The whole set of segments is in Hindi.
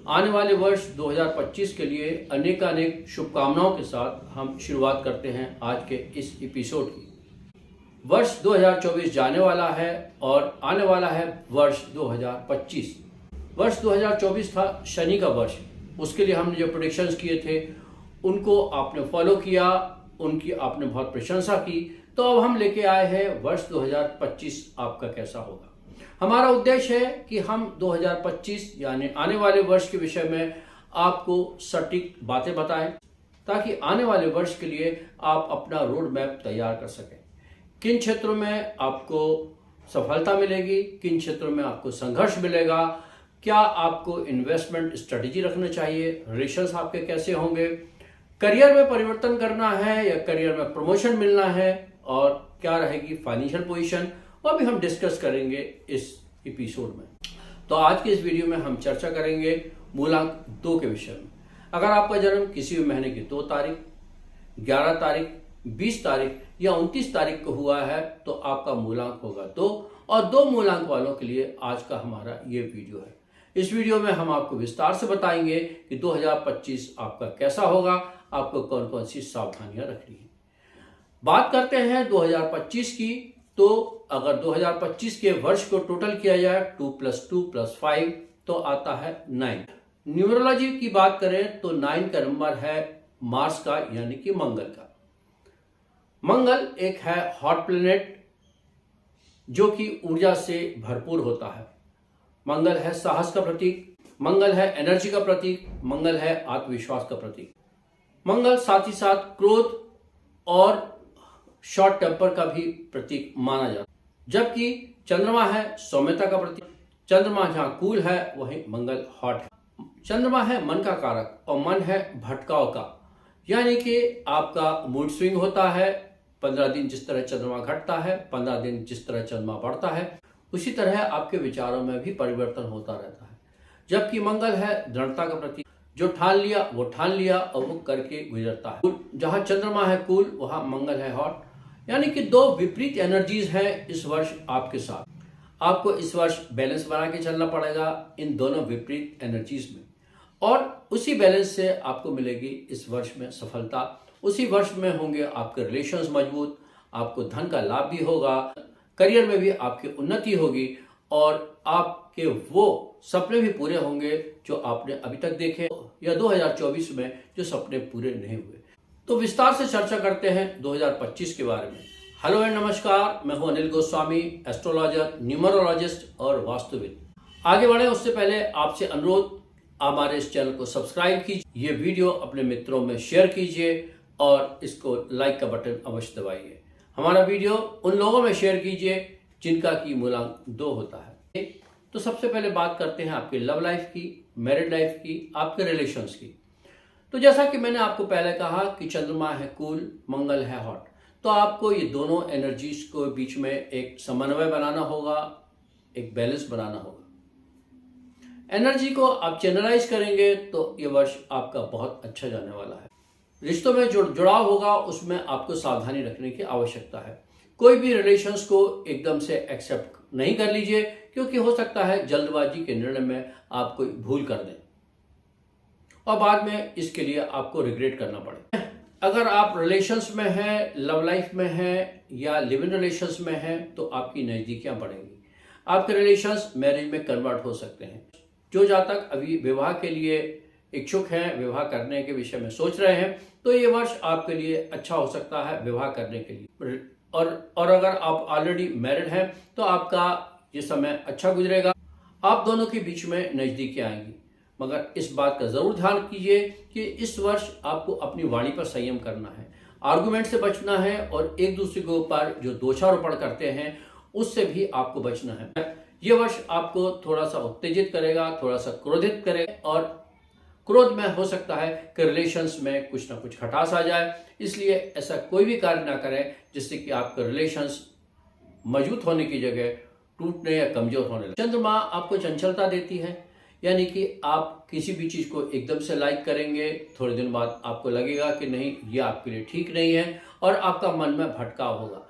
आने वाले वर्ष 2025 के लिए अनेक शुभकामनाओं के साथ हम शुरुआत करते हैं आज के इस एपिसोड की। वर्ष 2024 जाने वाला है और आने वाला है वर्ष 2025। वर्ष 2024 था शनि का वर्ष। उसके लिए हमने जो प्रेडिक्शंस किए थे उनको आपने फॉलो किया, उनकी आपने बहुत प्रशंसा की। तो अब हम लेके आए हैं वर्ष 2025 आपका कैसा होगा। हमारा उद्देश्य है कि हम 2025 यानी आने वाले वर्ष के विषय में आपको सटीक बातें बताएं ताकि आने वाले वर्ष के लिए आप अपना रोड मैप तैयार कर सकें। किन क्षेत्रों में आपको सफलता मिलेगी, किन क्षेत्रों में आपको संघर्ष मिलेगा, क्या आपको इन्वेस्टमेंट स्ट्रेटेजी रखना चाहिए, रिलेशंस आपके कैसे होंगे, करियर में परिवर्तन करना है या करियर में प्रमोशन मिलना है, और क्या रहेगी फाइनेंशियल पोजीशन, वो भी हम डिस्कस करेंगे इस एपिसोड में। तो आज के इस वीडियो में हम चर्चा करेंगे मूलांक 2 के विषय में। अगर आपका जन्म किसी भी महीने की 2 तारीख, 11 तारीख, 20 तारीख या 29 तारीख को हुआ है तो आपका मूलांक होगा 2, और 2 मूलांक वालों के लिए आज का हमारा ये वीडियो है। इस वीडियो में हम आपको विस्तार से बताएंगे कि 2025 आपका कैसा होगा, आपको कौन कौन सी सावधानियां रखनी है। बात करते हैं 2025 की। तो अगर 2025 के वर्ष को टोटल किया जाए 2 + 2 + 5 तो आता है 9। न्यूमरोलॉजी की बात करें तो 9 का नंबर है मार्स का यानी कि मंगल का। मंगल एक है हॉट प्लेनेट जो कि ऊर्जा से भरपूर होता है। मंगल है साहस का प्रतीक, मंगल है एनर्जी का प्रतीक, मंगल है आत्मविश्वास का प्रतीक। मंगल साथ ही साथ क्रोध और शॉर्ट टेम्पर का भी प्रतीक माना जाता है। जबकि चंद्रमा है सौम्यता का प्रतीक। चंद्रमा जहां कूल है वहीं मंगल हॉट है। चंद्रमा है मन का कारक और मन है भटकाव का, यानी कि आपका मूड स्विंग होता है। 15 दिन जिस तरह चंद्रमा घटता है, 15 दिन जिस तरह चंद्रमा बढ़ता है, उसी तरह आपके विचारों में भी परिवर्तन होता रहता है। जबकि मंगल है दृढ़ता का प्रतीक। जो ठान लिया वो ठान लिया और वो करके गुजरता है। जहां चंद्रमा है कूल वहां मंगल है हॉट, यानी कि 2 विपरीत एनर्जीज हैं इस वर्ष आपके साथ। आपको इस वर्ष बैलेंस बना के चलना पड़ेगा इन दोनों विपरीत एनर्जीज में, और उसी बैलेंस से आपको मिलेगी इस वर्ष में सफलता। उसी वर्ष में होंगे आपके रिलेशंस मजबूत, आपको धन का लाभ भी होगा, करियर में भी आपकी उन्नति होगी और आपके वो सपने भी पूरे होंगे जो आपने अभी तक देखे या 2024 में जो सपने पूरे नहीं हुए। तो विस्तार से चर्चा करते हैं 2025 के बारे में। हेलो एंड नमस्कार, मैं हूं अनिल गोस्वामी, एस्ट्रोलॉजर, न्यूमरोलॉजिस्ट और वास्तुविद। आगे बढ़े उससे पहले आपसे अनुरोध, हमारे इस चैनल को सब्सक्राइब कीजिए, ये वीडियो अपने मित्रों में शेयर कीजिए और इसको लाइक का बटन अवश्य दबाइए। हमारा वीडियो उन लोगों में शेयर कीजिए जिनका की मूलांक 2 होता है। तो सबसे पहले बात करते हैं आपकी लव लाइफ की, मैरिड लाइफ की, आपके रिलेशंस की। तो जैसा कि मैंने आपको पहले कहा कि चंद्रमा है कूल, मंगल है हॉट, तो आपको ये दोनों एनर्जीज को बीच में एक समन्वय बनाना होगा, एक बैलेंस बनाना होगा। एनर्जी को आप चैनलाइज करेंगे तो ये वर्ष आपका बहुत अच्छा जाने वाला है। रिश्तों में जो जुड़ाव होगा उसमें आपको सावधानी रखने की आवश्यकता है। कोई भी रिलेशंस को एकदम से एक्सेप्ट नहीं कर लीजिए, क्योंकि हो सकता है जल्दबाजी के निर्णय में आप कोई भूल कर दें और बाद में इसके लिए आपको रिग्रेट करना पड़े। अगर आप रिलेशंस में हैं, लव लाइफ में हैं या लिव इन रिलेशंस में हैं तो आपकी नज़दीकियां बढ़ेंगी। आपके रिलेशंस मैरिज में कन्वर्ट हो सकते हैं। जो जातक अभी विवाह के लिए इच्छुक हैं, विवाह करने के विषय में सोच रहे हैं, तो ये वर्ष आपके लिए अच्छा हो सकता है विवाह करने के लिए। और अगर आप ऑलरेडी मैरिड हैं तो आपका ये समय अच्छा गुजरेगा। आप दोनों के बीच में नज़दीकियां आएंगी, मगर इस बात का जरूर ध्यान कीजिए कि इस वर्ष आपको अपनी वाणी पर संयम करना है, आर्गुमेंट से बचना है और एक दूसरे के ऊपर जो दोषारोपण करते हैं उससे भी आपको बचना है। ये वर्ष आपको थोड़ा सा उत्तेजित करेगा, थोड़ा सा क्रोधित करेगा, और क्रोध में हो सकता है कि रिलेशंस में कुछ ना कुछ खटास आ जाए। इसलिए ऐसा कोई भी कार्य ना करें जिससे कि आपके रिलेशंस मजबूत होने की जगह टूटने या कमजोर होने लगे। चंद्रमा आपको चंचलता देती है, यानी कि आप किसी भी चीज को एकदम से लाइक करेंगे, थोड़े दिन बाद आपको लगेगा कि नहीं ये आपके लिए ठीक नहीं है और आपका मन में भटकाव होगा।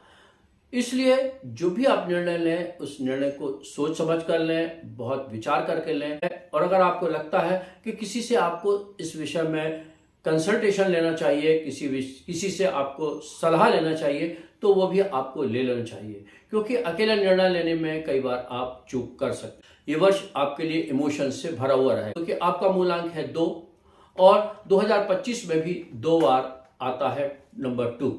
इसलिए जो भी आप निर्णय लें उस निर्णय को सोच समझ कर लें, बहुत विचार करके लें। और अगर आपको लगता है कि किसी से आपको इस विषय में कंसल्टेशन लेना चाहिए, किसी से आपको सलाह लेना चाहिए, तो वो भी आपको ले लेना चाहिए, क्योंकि अकेले निर्णय लेने में कई बार आप चूक कर सकते हैं। ये वर्ष आपके लिए इमोशंस से भरा हुआ रहे, क्योंकि आपका मूलांक है 2 और 2025 में भी 2 बार आता है नंबर 2।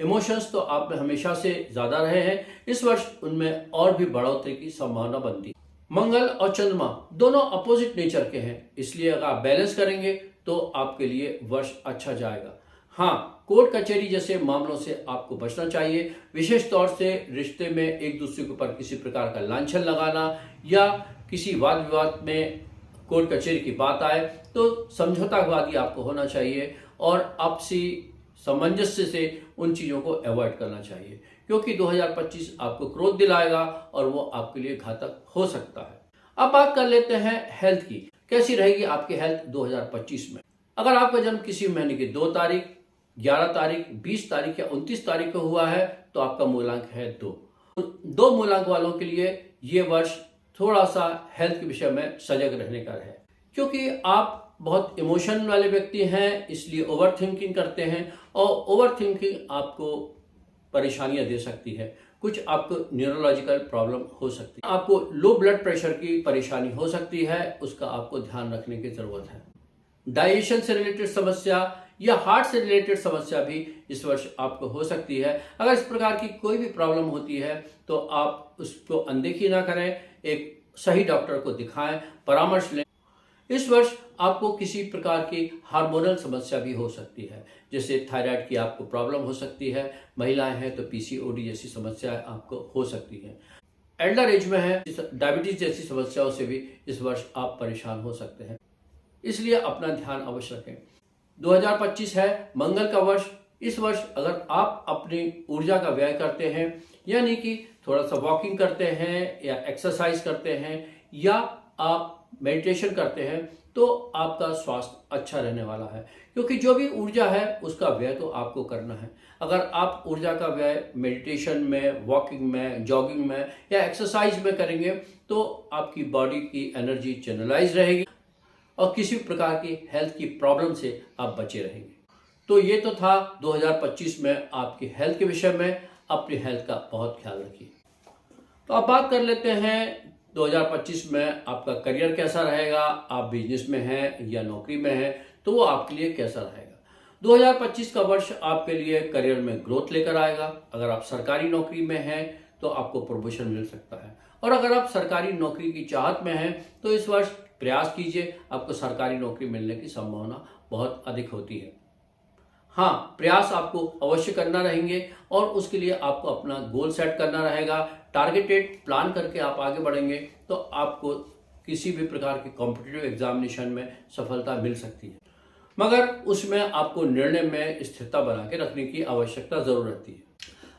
इमोशंस तो आप में हमेशा से ज्यादा रहे हैं, इस वर्ष उनमें और भी बढ़ोतरी की संभावना बनती है। मंगल और चंद्रमा दोनों अपोजिट नेचर के हैं, इसलिए अगर आप बैलेंस करेंगे तो आपके लिए वर्ष अच्छा जाएगा। हाँ, कोर्ट कचहरी जैसे मामलों से आपको बचना चाहिए, विशेष तौर से रिश्ते में एक दूसरे के ऊपर किसी प्रकार का लांछन लगाना या किसी वाद विवाद में कोर्ट कचहरी की बात आए तो समझौतावादी आपको होना चाहिए और आपसी सामंजस्य से उन चीजों को अवॉइड करना चाहिए, क्योंकि 2025 आपको क्रोध दिलाएगा और वो आपके लिए घातक हो सकता है। अब बात कर लेते हैं हेल्थ की। कैसी रहेगी आपकी हेल्थ 2025 में? अगर आपका जन्म किसी महीने की 2 तारीख, 11 तारीख, 20 तारीख या 29 तारीख को हुआ है तो आपका मूलांक है 2 मूलांक वालों के लिए ये वर्ष थोड़ा सा हेल्थ के विषय में सजग रहने का है, क्योंकि आप बहुत इमोशन वाले व्यक्ति हैं, इसलिए ओवर थिंकिंग करते हैं और ओवर थिंकिंग आपको परेशानियां दे सकती है। कुछ आपको न्यूरोलॉजिकल प्रॉब्लम हो सकती है, आपको लो ब्लड प्रेशर की परेशानी हो सकती है, उसका आपको ध्यान रखने की जरूरत है। डाइजेशन से रिलेटेड समस्या या हार्ट से रिलेटेड समस्या भी इस वर्ष आपको हो सकती है। अगर इस प्रकार की कोई भी प्रॉब्लम होती है तो आप उसको अनदेखी ना करें, एक सही डॉक्टर को दिखाएं, परामर्श लें। इस वर्ष आपको किसी प्रकार की हार्मोनल समस्या भी हो सकती है, जैसे थायराइड की आपको प्रॉब्लम हो सकती है, महिलाएं हैं तो पीसीओडी जैसी समस्याएं आपको हो सकती हैं, एल्डर एज में है डायबिटीज जैसी समस्याओं से भी इस वर्ष आप परेशान हो सकते हैं, इसलिए अपना ध्यान अवश्य रखें। 2025 है मंगल का वर्ष। इस वर्ष अगर आप अपनी ऊर्जा का व्यय करते हैं, यानी कि थोड़ा सा वॉकिंग करते हैं या एक्सरसाइज करते हैं या आप मेडिटेशन करते हैं, तो आपका स्वास्थ्य अच्छा रहने वाला है, क्योंकि जो भी ऊर्जा है उसका व्यय तो आपको करना है। अगर आप ऊर्जा का व्यय मेडिटेशन में, वॉकिंग में, जॉगिंग में या एक्सरसाइज में करेंगे तो आपकी बॉडी की एनर्जी चैनलाइज रहेगी और किसी प्रकार की हेल्थ की प्रॉब्लम से आप बचे रहेंगे। तो ये तो था 2025 में आपकी हेल्थ के विषय में। अपनी हेल्थ का बहुत ख्याल रखिए। तो अब बात कर लेते हैं 2025 में आपका करियर कैसा रहेगा। आप बिजनेस में हैं या नौकरी में हैं तो वो आपके लिए कैसा रहेगा। 2025 का वर्ष आपके लिए करियर में ग्रोथ लेकर आएगा। अगर आप सरकारी नौकरी में हैं तो आपको प्रमोशन मिल सकता है, और अगर आप सरकारी नौकरी की चाहत में हैं तो इस वर्ष प्रयास कीजिए, आपको सरकारी नौकरी मिलने की संभावना बहुत अधिक होती है। हाँ, प्रयास आपको अवश्य करना रहेंगे और उसके लिए आपको अपना गोल सेट करना रहेगा। टारगेटेड प्लान करके आप आगे बढ़ेंगे तो आपको किसी भी प्रकार के कॉम्पिटिटिव एग्जामिनेशन में सफलता मिल सकती है, मगर उसमें आपको निर्णय में स्थिरता बना के रखने की आवश्यकता जरूर रहती है।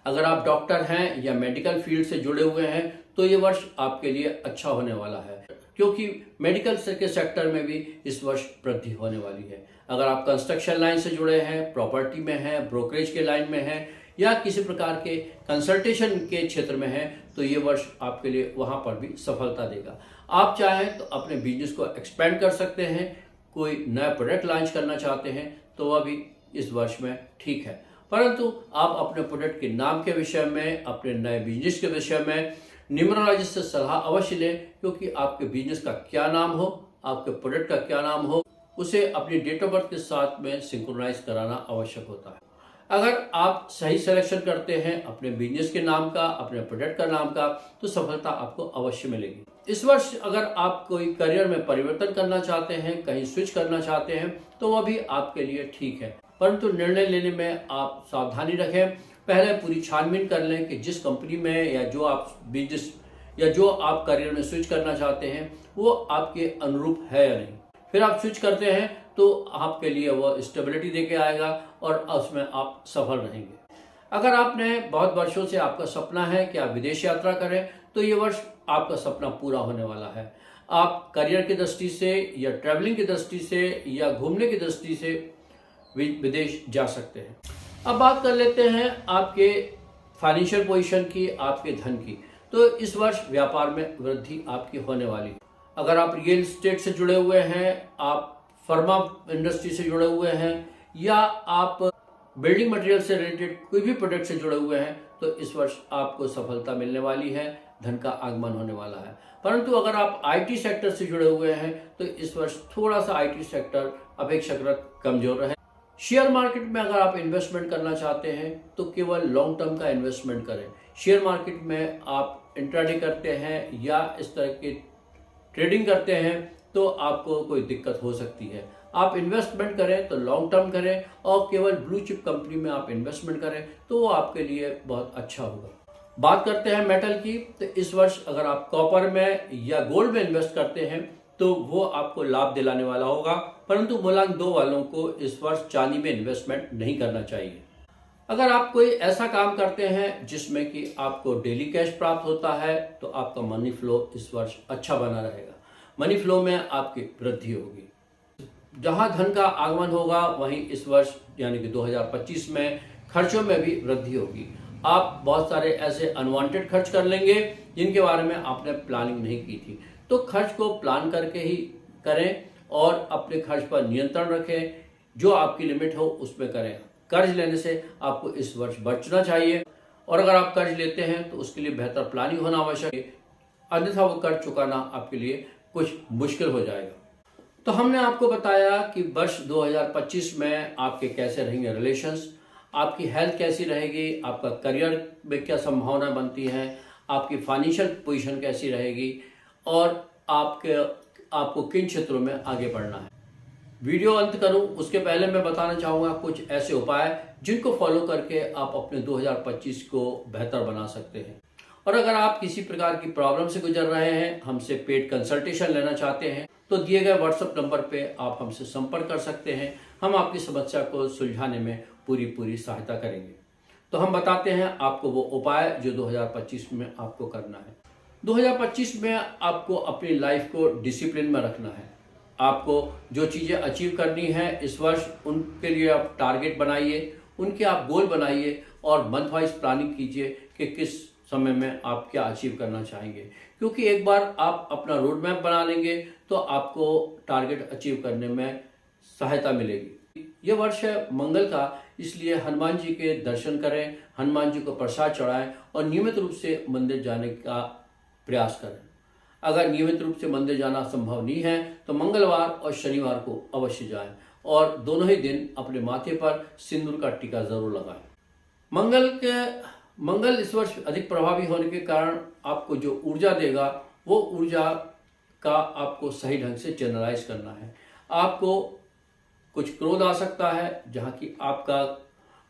अगर आप डॉक्टर हैं या मेडिकल फील्ड से जुड़े हुए हैं तो ये वर्ष आपके लिए अच्छा होने वाला है, क्योंकि मेडिकल के सेक्टर में भी इस वर्ष वृद्धि होने वाली है। अगर आप कंस्ट्रक्शन लाइन से जुड़े हैं, प्रॉपर्टी में हैं, ब्रोकरेज के लाइन में हैं या किसी प्रकार के कंसल्टेशन के क्षेत्र में हैं तो ये वर्ष आपके लिए वहां पर भी सफलता देगा। आप चाहें तो अपने बिजनेस को एक्सपेंड कर सकते हैं, कोई नया प्रोडक्ट लॉन्च करना चाहते हैं तो वह भी इस वर्ष में ठीक है, परंतु आप अपने प्रोडक्ट के नाम के विषय में, अपने नए बिजनेस के विषय में न्यूमरोलॉजिस्ट से सलाह अवश्य लें, क्योंकि आपके बिजनेस का क्या नाम हो, आपके प्रोडक्ट का क्या नाम हो, उसे अपनी डेट ऑफ बर्थ के साथ में सिंक्रोनाइज कराना आवश्यक होता है। अगर आप सही सिलेक्शन करते हैं अपने बिजनेस के नाम का, अपने प्रोडक्ट का नाम का, तो सफलता आपको अवश्य मिलेगी। इस वर्ष अगर आप कोई करियर में परिवर्तन करना चाहते हैं, कहीं स्विच करना चाहते हैं तो वह भी आपके लिए ठीक है, परंतु निर्णय लेने में आप सावधानी रखें। पहले पूरी छानबीन कर लें कि जिस कंपनी में या जो आप बिजनेस या जो आप करियर में स्विच करना चाहते हैं वो आपके अनुरूप है या नहीं। फिर आप स्विच करते हैं तो आपके लिए वो स्टेबिलिटी देके आएगा और उसमें आप सफल रहेंगे। अगर आपने बहुत वर्षों से आपका सपना है कि आप विदेश यात्रा करें तो ये वर्ष आपका सपना पूरा होने वाला है। आप करियर की दृष्टि से या ट्रैवलिंग की दृष्टि से या घूमने की दृष्टि से विदेश जा सकते हैं। अब बात कर लेते हैं आपके फाइनेंशियल पोजीशन की, आपके धन की, तो इस वर्ष व्यापार में वृद्धि आपकी होने वाली है। अगर आप रियल एस्टेट से जुड़े हुए हैं, आप फार्मा इंडस्ट्री से जुड़े हुए हैं, या आप बिल्डिंग मटेरियल से रिलेटेड कोई भी प्रोडक्ट से जुड़े हुए हैं, तो इस वर्ष आपको सफलता मिलने वाली है, धन का आगमन होने वाला है। परंतु अगर आप आईटी सेक्टर से जुड़े हुए हैं तो इस वर्ष थोड़ा सा आईटी सेक्टर अपेक्षाकृत कमजोर रहे। शेयर मार्केट में अगर आप इन्वेस्टमेंट करना चाहते हैं तो केवल लॉन्ग टर्म का इन्वेस्टमेंट करें। शेयर मार्केट में आप इंट्राडे करते हैं या इस तरह की ट्रेडिंग करते हैं तो आपको कोई दिक्कत हो सकती है। आप इन्वेस्टमेंट करें तो लॉन्ग टर्म करें और केवल ब्लू चिप कंपनी में आप इन्वेस्टमेंट करें तो वो आपके लिए बहुत अच्छा होगा। बात करते हैं मेटल की, तो इस वर्ष अगर आप कॉपर में या गोल्ड में इन्वेस्ट करते हैं तो वो आपको लाभ दिलाने वाला होगा। परंतु मूलांक 2 वालों को इस वर्ष चांदी में इन्वेस्टमेंट नहीं करना चाहिए। अगर आप कोई ऐसा काम करते हैं जिसमें कि आपको डेली कैश प्राप्त होता है तो आपका मनी फ्लो इस वर्ष अच्छा बना रहेगा। मनी फ्लो में आपकी वृद्धि होगी। जहां धन का आगमन होगा वहीं इस वर्ष यानी कि 2025 में खर्चों में भी वृद्धि होगी। आप बहुत सारे ऐसे अनवांटेड खर्च कर लेंगे जिनके बारे में आपने प्लानिंग नहीं की थी, तो खर्च को प्लान करके ही करें और अपने खर्च पर नियंत्रण रखें। जो आपकी लिमिट हो उसमें करें। कर्ज लेने से आपको इस वर्ष बचना चाहिए और अगर आप कर्ज लेते हैं तो उसके लिए बेहतर प्लानिंग होना आवश्यक है, अन्यथा वो कर्ज चुकाना आपके लिए कुछ मुश्किल हो जाएगा। तो हमने आपको बताया कि वर्ष 2025 में आपके कैसे रहेंगे रिलेशंस, आपकी हेल्थ कैसी रहेगी, आपका करियर में क्या संभावना बनती है, आपकी फाइनेंशियल पोजीशन कैसी रहेगी और आपको किन क्षेत्रों में आगे बढ़ना है। वीडियो अंत करूं उसके पहले मैं बताना चाहूँगा कुछ ऐसे उपाय जिनको फॉलो करके आप अपने 2025 को बेहतर बना सकते हैं। और अगर आप किसी प्रकार की प्रॉब्लम से गुजर रहे हैं, हमसे पेड कंसल्टेशन लेना चाहते हैं, तो दिए गए व्हाट्सएप नंबर पे आप हमसे संपर्क कर सकते हैं। हम आपकी समस्या को सुलझाने में पूरी सहायता करेंगे। तो हम बताते हैं आपको वो उपाय जो 2025 में आपको करना है। 2025 में आपको अपनी लाइफ को डिसिप्लिन में रखना है। आपको जो चीज़ें अचीव करनी है इस वर्ष, उनके लिए आप टारगेट बनाइए, उनके आप गोल बनाइए और मंथ वाइज प्लानिंग कीजिए कि किस समय में आप क्या अचीव करना चाहेंगे। क्योंकि एक बार आप अपना रोड मैप बना लेंगे तो आपको टारगेट अचीव करने में सहायता मिलेगी। ये वर्ष है मंगल का, इसलिए हनुमान जी के दर्शन करें, हनुमान जी को प्रसाद चढ़ाएं और नियमित रूप से मंदिर जाने का प्रयास करें। अगर नियमित रूप से मंदिर जाना संभव नहीं है तो मंगलवार और शनिवार को अवश्य जाएं और दोनों ही दिन अपने माथे पर सिंदूर का टीका जरूर लगाएं। मंगल इस वर्ष अधिक प्रभावी होने के कारण आपको जो ऊर्जा देगा वो ऊर्जा का आपको सही ढंग से चैनलाइज करना है। आपको कुछ क्रोध आ सकता है, जहाँ की आपका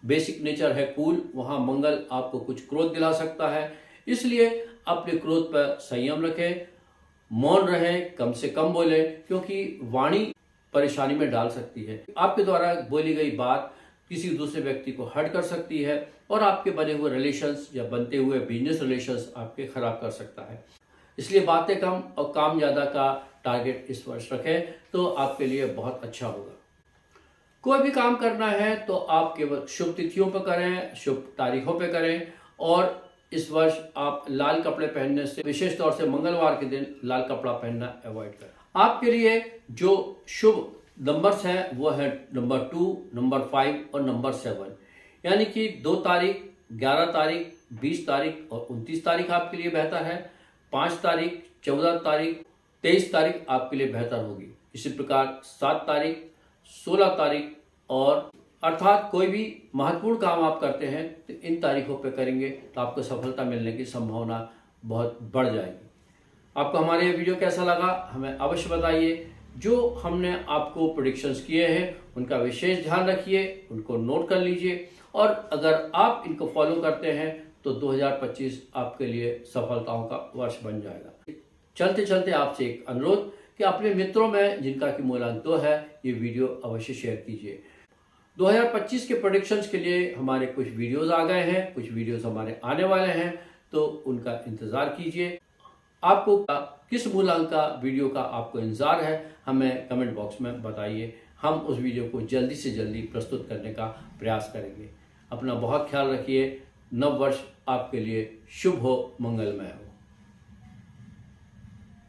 बेसिक नेचर है कूल, वहाँ मंगल आपको कुछ क्रोध दिला सकता है। इसलिए अपने क्रोध पर संयम रखें, मौन रहें, कम से कम बोलें, क्योंकि वाणी परेशानी में डाल सकती है। आपके द्वारा बोली गई बात किसी दूसरे व्यक्ति को हर्ट कर सकती है और आपके बने हुए रिलेशंस या बनते हुए बिजनेस रिलेशंस आपके खराब कर सकता है। इसलिए बातें कम और काम ज़्यादा का टारगेट इस वर्ष रखें तो आपके लिए बहुत अच्छा होगा। कोई भी काम करना है तो आप केवल शुभ तिथियों पर करें, शुभ तारीखों पर करें और इस वर्ष आप लाल कपड़े पहनने से, विशेष तौर से मंगलवार के दिन लाल कपड़ा पहनना अवॉइड करें। आपके लिए जो शुभ नंबर्स हैं वो है नंबर 2, नंबर 5 और नंबर 7। यानी कि 2 तारीख, 11 तारीख, 20 तारीख और 29 तारीख आपके लिए बेहतर है। 5 तारीख, 14 तारीख, 23 तारीख आपके लिए बेहतर होगी। इसी प्रकार 7 तारीख, 16 तारीख और अर्थात कोई भी महत्वपूर्ण काम आप करते हैं तो इन तारीखों पे करेंगे तो आपको सफलता मिलने की संभावना बहुत बढ़ जाएगी। आपको हमारे ये वीडियो कैसा लगा हमें अवश्य बताइए। जो हमने आपको प्रेडिक्शंस किए हैं उनका विशेष ध्यान रखिए, उनको नोट कर लीजिए और अगर आप इनको फॉलो करते हैं तो 2025 आपके लिए सफलताओं का वर्ष बन जाएगा। चलते चलते आपसे एक अनुरोध कि अपने मित्रों में जिनका कि मूलांक 2 है ये वीडियो अवश्य शेयर कीजिए। 2025 के प्रेडिक्शंस के लिए हमारे कुछ वीडियोस आ गए हैं, कुछ वीडियोस हमारे आने वाले हैं, तो उनका इंतज़ार कीजिए। आपको किस मूलांक का वीडियो का आपको इंतज़ार है हमें कमेंट बॉक्स में बताइए। हम उस वीडियो को जल्दी से जल्दी प्रस्तुत करने का प्रयास करेंगे। अपना बहुत ख्याल रखिए। नव वर्ष आपके लिए शुभ हो, मंगलमय हो।